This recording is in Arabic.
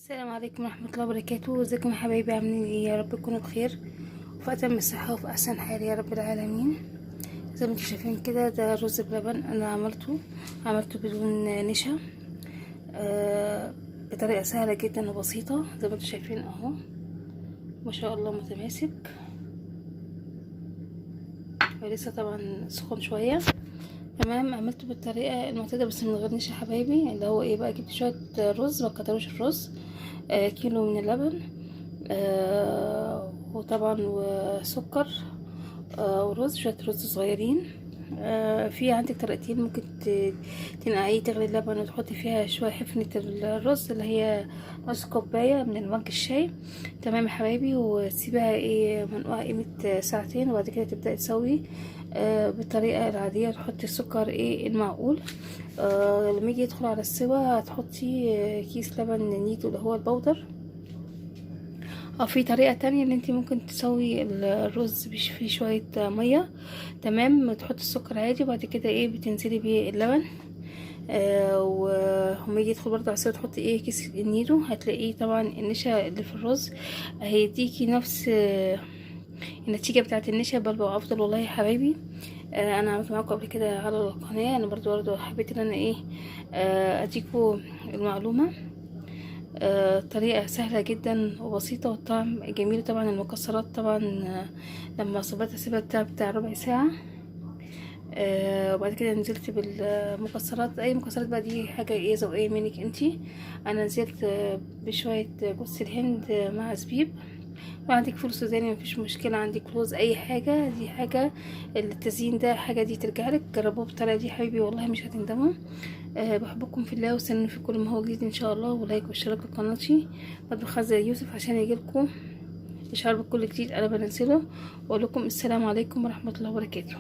السلام عليكم ورحمة الله وبركاته. ازيكم يا حبايبي؟ عاملين ايه؟ يا رب تكونوا بخير وفي اتم الصحة وفي احسن حال يا رب العالمين. زي ما انتم شايفين كده، ده رز بلبن انا عملته بدون نشا، بطريقة سهلة جدا وبسيطة. زي ما انتم شايفين اهو، ما شاء الله متماسك، ولسه طبعا سخن شوية. تمام، عملته بالطريقة المعتادة بس من غير نشا حبايبي. اللي هو ايه بقى، جبت شوية رز، ما كتروش الرز، كيلو من اللبن، وطبعا وسكر، ورز، شوية رز صغيرين. في عندك طريقتين، ممكن تنقعيه، تغلي اللبن وتحطي فيها شوية حفنة الرز اللي هي نص كوباية من المج الشاي. تمام يا حبايبي، وتسيبها منقوعة قيمة ساعتين، وبعد كده تبدأي تسوي بالطريقة العادية. تحطي السكر المعقول. لما يجي يدخل على السوا هتحطي كيس لبن نيدو اللي هو البودر. في طريقة تانية ان انت ممكن تسوي الرز فيه شوية مية. تمام، تحطي السكر عادي، وبعد كده بتنزلي بيه اللبن. وهم يجي يدخل برضه على السوا تحطي كيس النيدو. هتلاقيه طبعا النشا اللي في الرز هيديكي نفس النتيجة بتاعة النشا، بل بقى افضل والله يا حبايبي. انا عملت معاكم قبل كده على القناة. انا برضه حبيت ان انا اديكوا المعلومة. طريقة سهلة جدا وبسيطة، والطعم جميل. طبعا المكسرات طبعا لما صبرت اسيبها بتاع ربع ساعة. وبعد كده نزلت بالمكسرات. اي مكسرات بقى دي حاجة ذوقية منك انتي. انا نزلت بشوية جوز الهند مع زبيب. وعندك فول سوداني مفيش مشكلة، عندك لوز، اي حاجة. دي حاجة التزيين، ده حاجة دي ترجعلك. جربوه بالطريقة دي حبيبي والله مش هتندموا. بحبكم في الله، واستنوني في كل ما هو جديد ان شاء الله. ولايك واشتراك في قناتي مطبخ زي يوسف عشان يجيلكم اشعار بكل جديد انا بنزله. واقول لكم السلام عليكم ورحمة الله وبركاته.